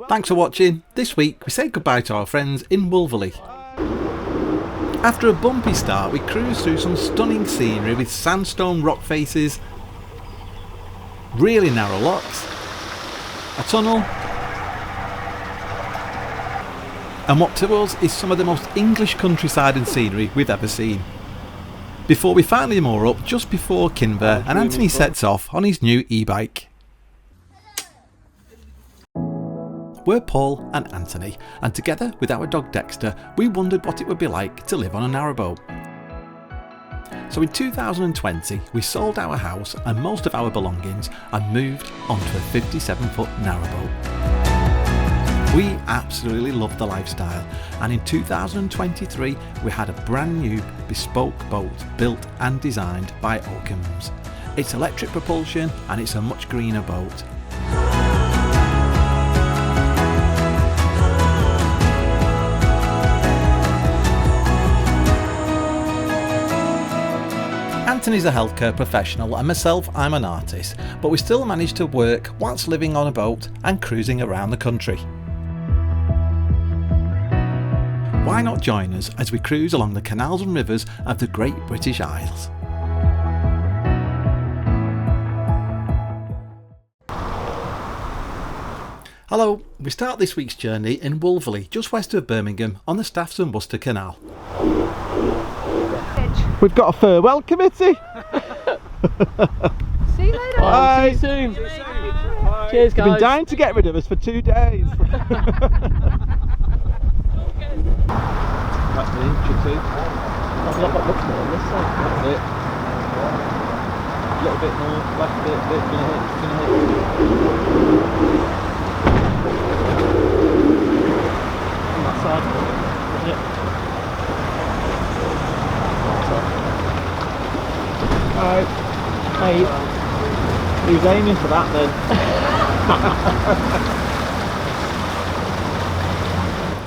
Thanks for watching. This week we say goodbye to our friends in Wolverley. After a bumpy start, we cruised through some stunning scenery with sandstone rock faces, really narrow locks, a tunnel, and what to us is some of the most English countryside and scenery we've ever seen. Before we finally moor up just before Kinver and Anthony sets off on his new e-bike. We're Paul and Anthony, and together with our dog Dexter, we wondered what it would be like to live on a narrowboat. So in 2020, we sold our house and most of our belongings and moved onto a 57-foot narrowboat. We absolutely loved the lifestyle, and in 2023 we had a brand new bespoke boat built and designed by Oakums. It's electric propulsion and it's a much greener boat. Anthony's a healthcare professional and myself, I'm an artist, but we still manage to work whilst living on a boat and cruising around the country. Why not join us as we cruise along the canals and rivers of the Great British Isles? Hello, we start this week's journey in Wolverley, just west of Birmingham, on the Staffs Worcester Canal. We've got a farewell committee. See you later. Bye. See you soon. Bye. Cheers, guys. You've been dying to get rid of us for 2 days. That's the inch or two. I've not got much more on this side. That's it. A little bit more, left bit, gonna hit. On that side. Yeah. Alright. Hey, he was aiming for that then.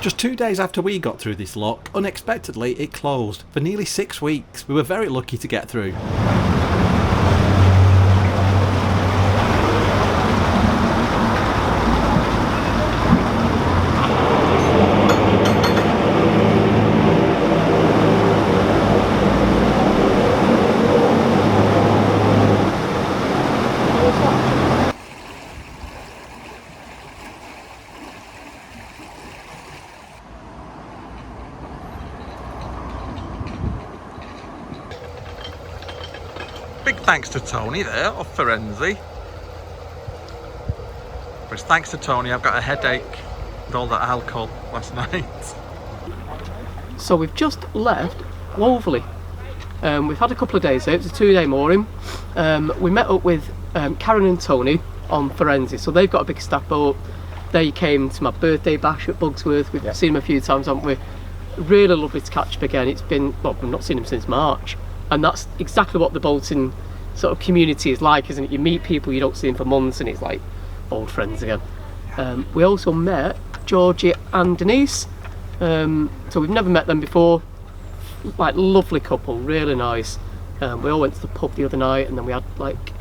Just 2 days after we got through this lock, unexpectedly it closed. For nearly 6 weeks. We were very lucky to get through. Big thanks to Tony there, of Firenze. Which thanks to Tony, I've got a headache with all that alcohol last night. So we've just left Wolverley. We've had a couple of days out, it's a 2-day mooring. We met up with Karen and Tony on Firenze, so they've got a big staff boat. They came to my birthday bash at Bugsworth. We've seen them a few times, haven't we? Really lovely to catch up again. It's been, well, we've not seen them since March. And that's exactly what the boating sort of community is like, isn't it? You meet people you don't see them for months and it's like old friends again. We also met Georgie and Denise. So we've never met them before. Like, lovely couple, really nice. We all went to the pub the other night and then we had like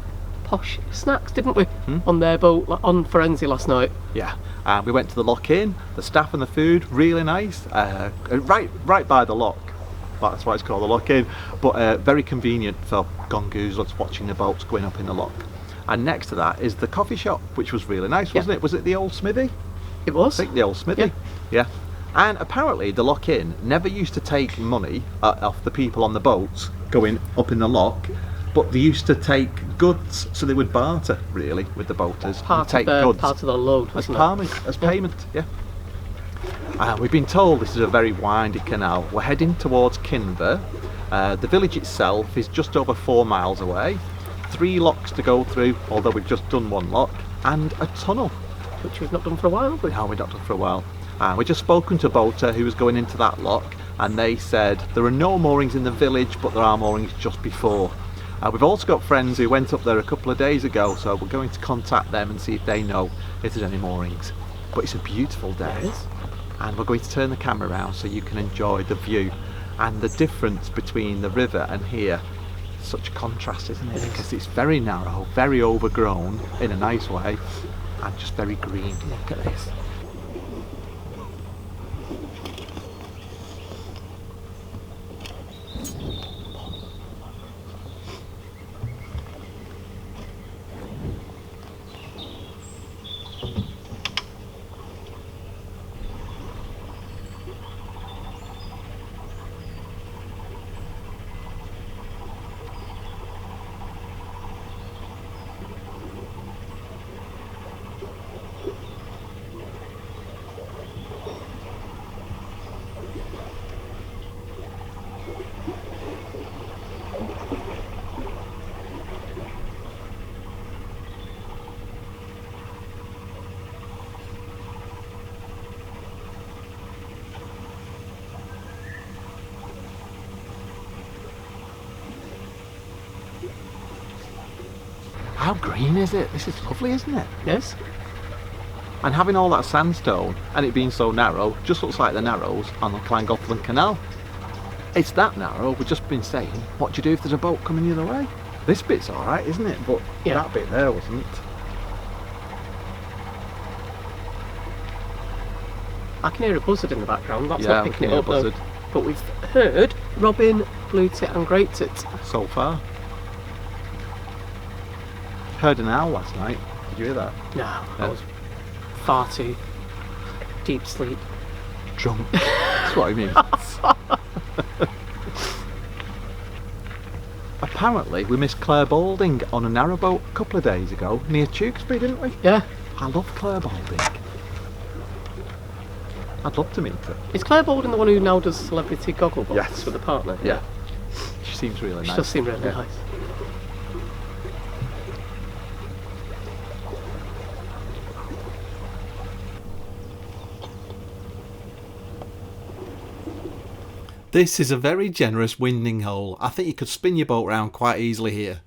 posh snacks, didn't we? On their boat, like, on Firenze last night. Yeah, we went to the lock-in, the staff and the food, really nice. Right by the lock. That's why it's called the lock-in, but very convenient for gongoozlers watching the boats going up in the lock. And next to that is the coffee shop, which was really nice, wasn't it? Was it the old Smithy? It was. I think the old Smithy. Yeah. And apparently the lock-in never used to take money off the people on the boats going up in the lock, but they used to take goods, so they would barter really with the boaters. Part of the load, wasn't it? As payment, yeah. We've been told this is a very windy canal. We're heading towards Kinver. The village itself is just over 4 miles away. 3 locks to go through, although we've just done 1 lock, and a tunnel. Which we've not done for a while, have we? No, we've not done for a while. We've just spoken to a boater who was going into that lock, and they said there are no moorings in the village, but there are moorings just before. We've also got friends who went up there a couple of days ago, so we're going to contact them and see if they know if there's any moorings. But it's a beautiful day. It is. And we're going to turn the camera around so you can enjoy the view and the difference between the river and here. Such a contrast, isn't it? Because it's very narrow, very overgrown in a nice way, and just very green. Look at this. How green is it? This is lovely, isn't it? Yes. And having all that sandstone and it being so narrow just looks like the Narrows on the Llangollen Canal. It's that narrow. We've just been saying, what do you do if there's a boat coming the other way? This bit's alright, isn't it? But yeah, that bit there wasn't. I can hear a buzzard in the background. That's Yeah, not we picking can it hear up a though. buzzard. But we've heard robin, blue tit and great tit. So far. Heard an owl last night. Did you hear that? No, I was far too deep sleep. Drunk. That's what I mean. Apparently we missed Claire Balding on a narrowboat a couple of days ago near Tewkesbury, didn't we? Yeah. I love Claire Balding. I'd love to meet her. Is Claire Baldwin the one who now does celebrity goggle box Yes. with a partner? Yeah. She seems really nice. She does seem really nice. This is a very generous winding hole. I think you could spin your boat round quite easily here.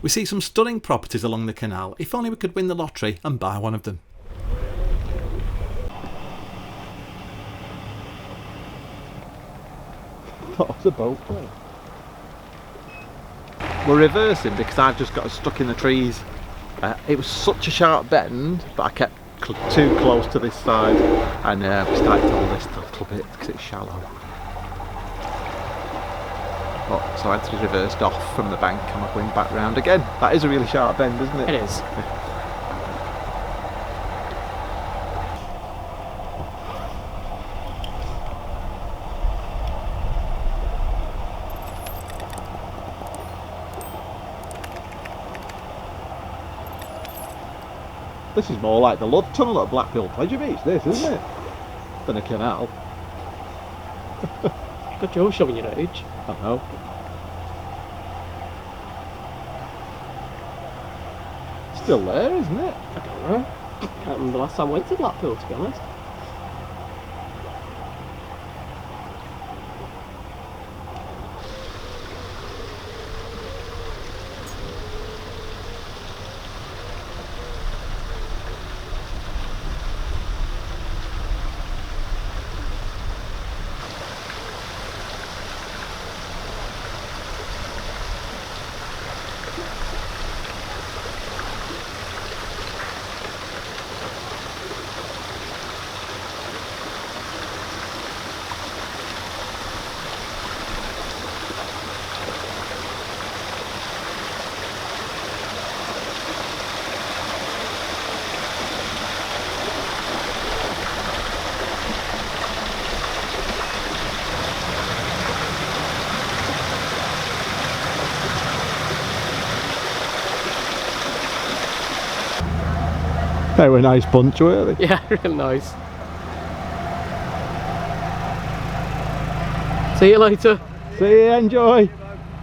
We see some stunning properties along the canal. If only we could win the lottery and buy one of them. That was a boat there. We're reversing because I've just got stuck in the trees. It was such a sharp bend, but I kept too close to this side and we started to list a little bit because it's shallow. So Anthony reversed off from the bank and we're going back round again. That is a really sharp bend, isn't it? It is. This is more like the Love Tunnel at Blackpool Pleasure Beach, this, isn't it? Than a canal. Good job showing your age. I know. Still there, isn't it? I don't know. Can't remember the last time I went to Blackpool, to be honest. They were a nice bunch, weren't they? Yeah, real nice. See you later. See you, enjoy.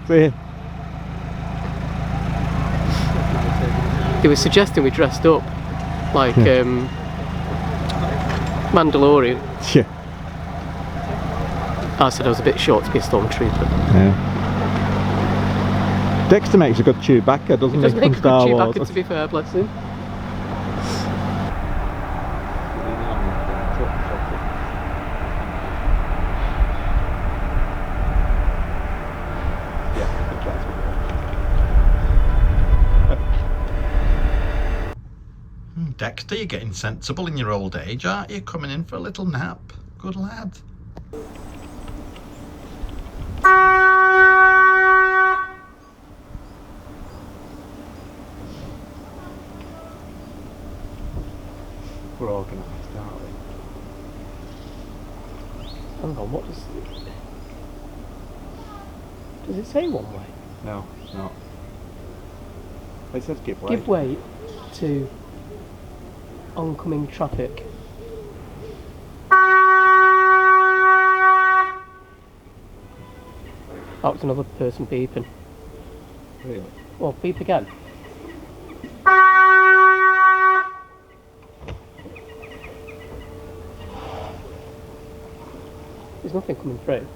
See you. They were suggesting we dressed up like Mandalorian. Yeah. I said I was a bit short to be a stormtrooper. Yeah. Dexter makes a good Chewbacca, doesn't he? Does make a From good Star Wars. Chewbacca, to be fair, bless him. Dexter, you're getting sensible in your old age, aren't you? Coming in for a little nap. Good lad. We're organised, aren't we? Hang on, what does it say one way? No, it's not. It says give way. Give way to oncoming traffic. Oh, it's another person beeping. Really? Well, beep again. There's nothing coming through.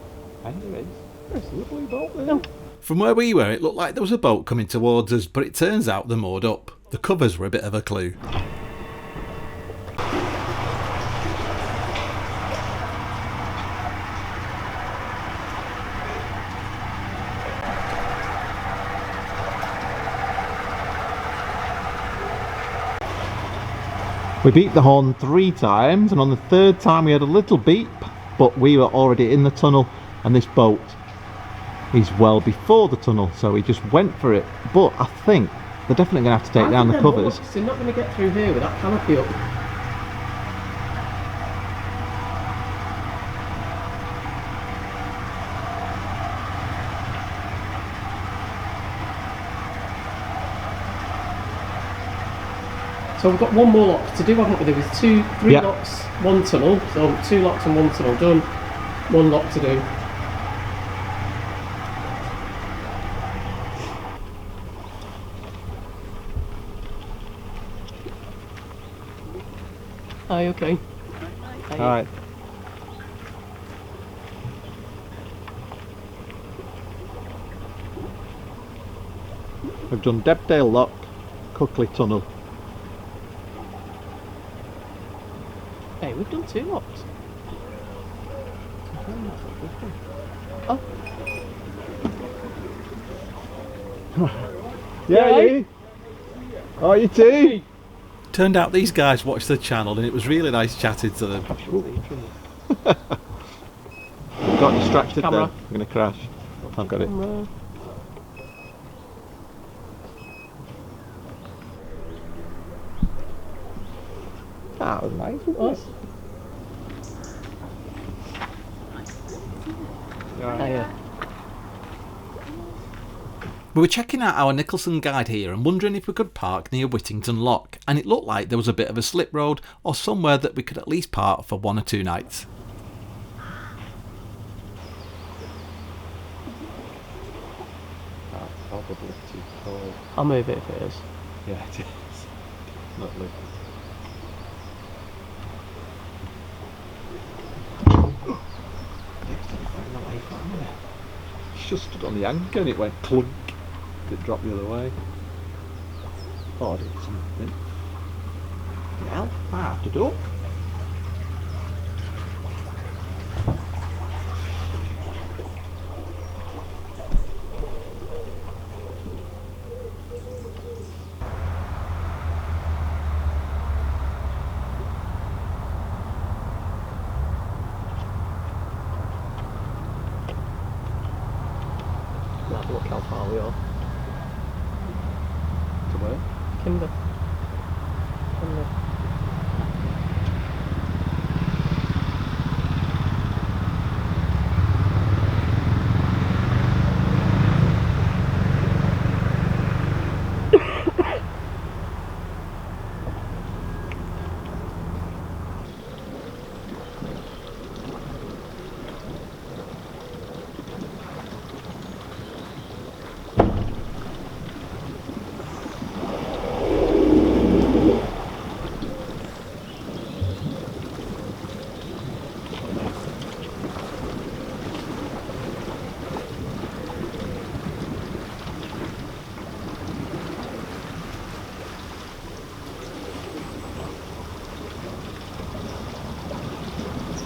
And there is. There's a lovely boat there. No. From where we were, it looked like there was a boat coming towards us, but it turns out they're moored up. The covers were a bit of a clue. We beeped the horn 3 times, and on the 3rd time we had a little beep, but we were already in the tunnel, and this boat is well before the tunnel, so we just went for it. But I think they're definitely going to have to take down the covers. They're not going to get through here with that canopy up. So we've got one more lock to do, haven't we? There was 3 locks, 1 tunnel. So 2 locks and 1 tunnel done. 1 lock to do. Are you okay? Alright. We've done Debdale Lock, Cuckley Tunnel. Hey, we've done 2 locks. Oh. Yeah. Oh, you too? Turned out these guys watched the channel and it was really nice chatting to them. Got distracted Camera. there. I'm going to crash. I've got it. Camera. That was nice, wasn't it? Yeah. We were checking out our Nicholson guide here and wondering if we could park near Whittington Lock, and it looked like there was a bit of a slip road or somewhere that we could at least park for 1 or 2 nights. That's probably too cold. I'll move it if it is. Yeah, it is. Not liquid. Just stood on the anchor and it went clunk. It dropped the other way. Oh, I did something. Well, I have to do. Now have a look how far we are. To where? Kinver.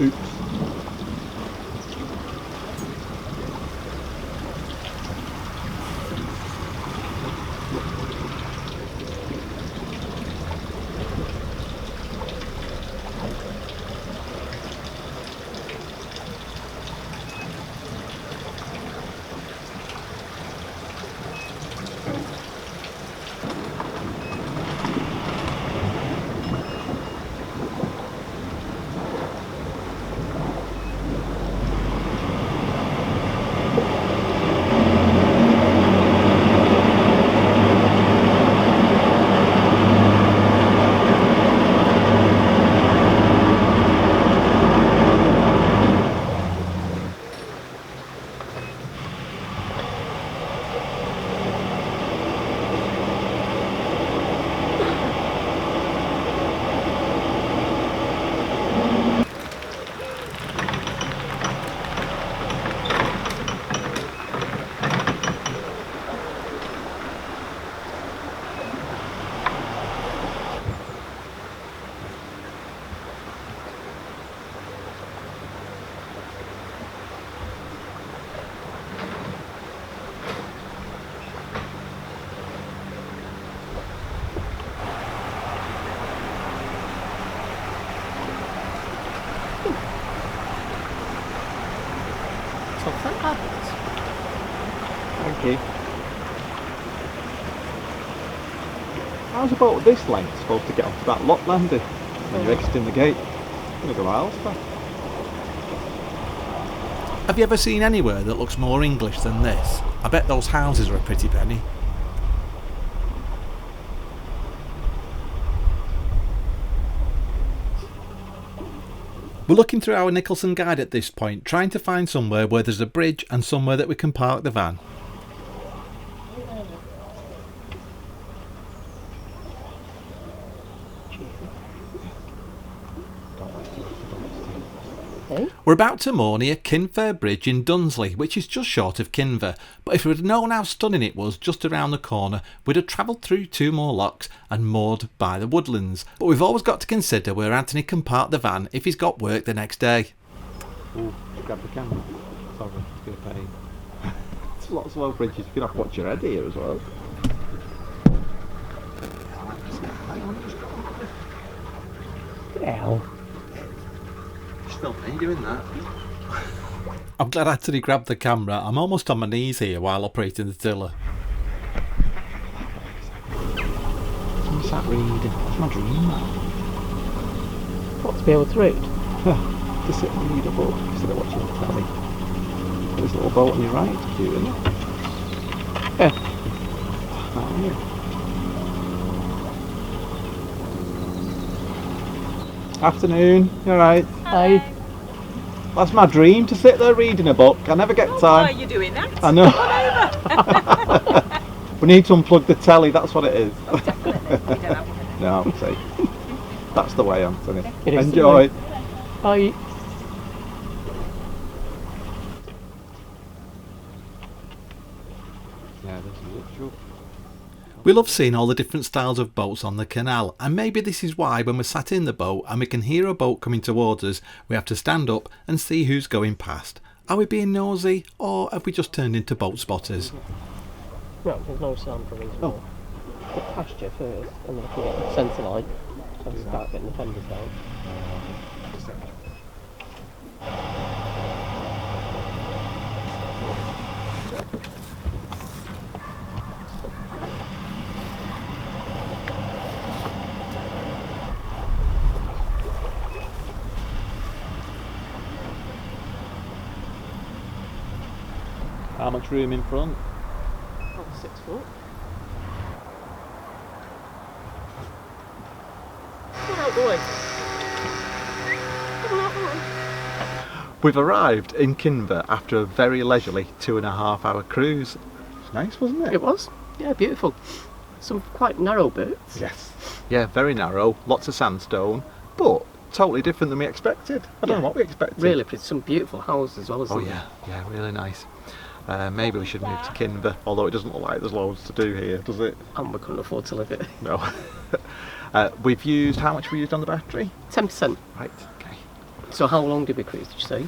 Oops. So thank heavens. Thank you. How's a boat this length supposed to get onto that lock landing when you're exiting the gate? It's going to go miles fast. Have you ever seen anywhere that looks more English than this? I bet those houses are a pretty penny. We're looking through our Nicholson guide at this point, trying to find somewhere where there's a bridge and somewhere that we can park the van. We're about to moor near Kinver Bridge in Dunsley, which is just short of Kinver, but if we'd have known how stunning it was just around the corner, we'd have travelled through 2 more locks and moored by the woodlands. But we've always got to consider where Anthony can park the van if he's got work the next day. Ooh, grab the camera. Sorry, it's going to pain. There's lots of old bridges, you're going to have to watch your head here as well. Ow. Still me doing that. I'm glad Anthony grabbed the camera. I'm almost on my knees here while operating the tiller. I'm sat reading. It's my dream. What, to be able to read? To sit and read a book instead of watching the telly. There's a little boat on your right, cute, isn't it? Yeah. Afternoon, you alright? Hi. That's my dream, to sit there reading a book. I never get time. Why are you doing that? I know. We need to unplug the telly, that's what it is. Oh, definitely. You don't have one. No, I'm safe. That's the way, Anthony. It is the Enjoy. way. Hi. Yeah, this is it, sure. We love seeing all the different styles of boats on the canal, and maybe this is why when we're sat in the boat and we can hear a boat coming towards us, we have to stand up and see who's going past. Are we being nosy, or have we just turned into boat spotters? No, there's no sound for reason. Oh. Get past you first, and then if you get the centre line, and start getting the fenders down. How much room in front? About 6 foot. Get out the way. Get out the way. We've arrived in Kinver after a very leisurely 2.5-hour cruise. It's nice, wasn't it? It was. Yeah, beautiful. Some quite narrow bits. Yes. Yeah, very narrow, lots of sandstone, but totally different than we expected. I don't know what we expected. Really pretty. Some beautiful houses as well as Oh yeah, yeah, really nice. Maybe we should move to Kinver, although it doesn't look like there's loads to do here, does it? And we couldn't afford to live it. No. We've used, how much we used on the battery? 10%. Right, okay. So how long did we cruise, did you say?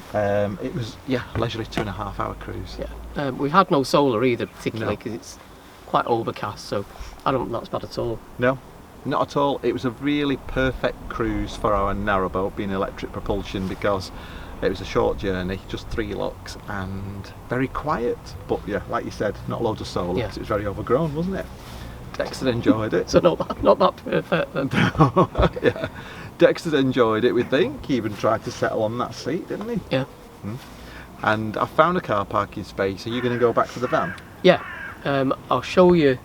It was, yeah, leisurely 2.5-hour cruise. Yeah. We had no solar either, particularly No. because it's quite overcast, so I don't think that's bad at all. No, not at all. It was a really perfect cruise for our narrowboat, being electric propulsion, because it was a short journey, just 3 locks, and very quiet. But yeah, like you said, not loads of solar, Yeah. 'cause it was very overgrown, wasn't it? Dexter enjoyed it. So not that perfect then. Yeah, Dexter enjoyed it, we think. He even tried to settle on that seat, didn't he? Yeah. And I found a car parking space. Are you going to go back to the van? Yeah. I'll show you.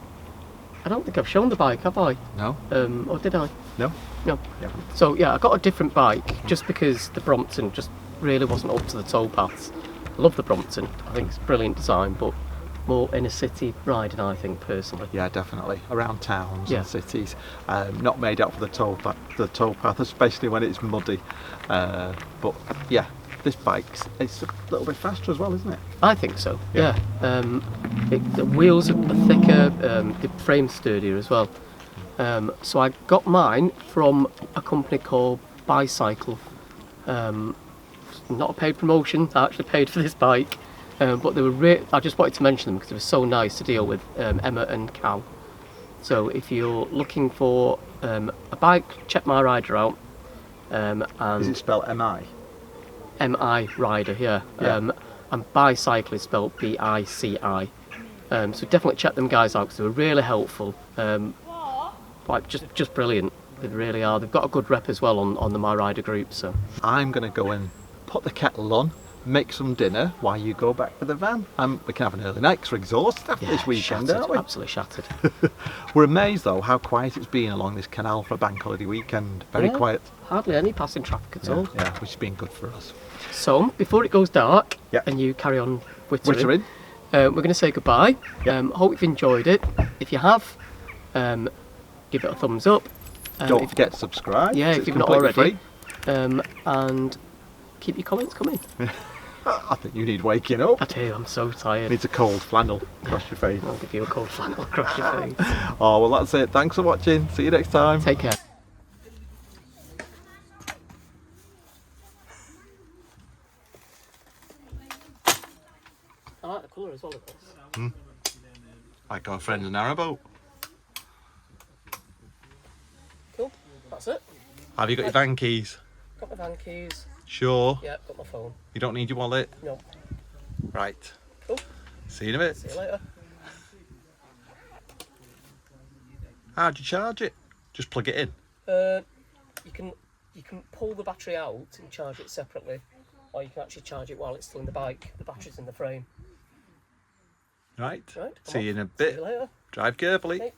I don't think I've shown the bike, have I? No. Or did I? No? No. Yeah. So yeah, I got a different bike just because the Brompton just really wasn't up to the towpaths. I love the Brompton. I think it's brilliant design, but more inner city riding, I think, personally. Yeah, definitely. Around towns Yeah. and cities. Not made up for the towpath, especially when it's muddy. But yeah, this bike's, it's a little bit faster as well, isn't it? I think so. Yeah. Yeah. The wheels are thicker. The frame's sturdier as well. So I got mine from a company called Bicycle. Not a paid promotion. I actually paid for this bike, but they were. I just wanted to mention them because they were so nice to deal with, Emma and Cal. So if you're looking for a bike, check my rider out. Is And it spelled M-I? MI rider, yeah. Yeah. and bicycle is spelled B-I-C-I. So definitely check them guys out because they were really helpful. Like just brilliant. They really are. They've got a good rep as well on the My Rider group. So I'm going to go and put the kettle on, make some dinner while you go back for the van. We can have an early night because we're exhausted after this weekend, shattered, aren't we? absolutely shattered. We're amazed though how quiet it's been along this canal for a bank holiday weekend. Very Yeah, quiet. Hardly any passing traffic at all. Yeah, which has been good for us. So before it goes dark Yep. and you carry on wittering, Wittering. we're going to say goodbye. Yep. Hope you've enjoyed it. If you have, give it a thumbs up. Don't forget to subscribe. Yeah, if it's you've not completely already. free. And keep your comments coming. I think you need waking up. I do, I'm so tired. Needs a cold flannel across your face. I'll give you a cold flannel across your face. Oh, well, that's it. Thanks for watching. See you next time. Take care. I like the colour as well of this. Like our friend in Narrowboat. Cool, that's it. Have you got your van keys? Got my van keys. Sure. Yeah, got my phone. You don't need your wallet? No. Right. Cool. See you in a bit. See you later. How'd you charge it? Just plug it in. You can pull the battery out and charge it separately, or you can actually charge it while it's still in the bike. The battery's in the frame. Right. Right. See you in a See bit. you later. Drive carefully. Okay.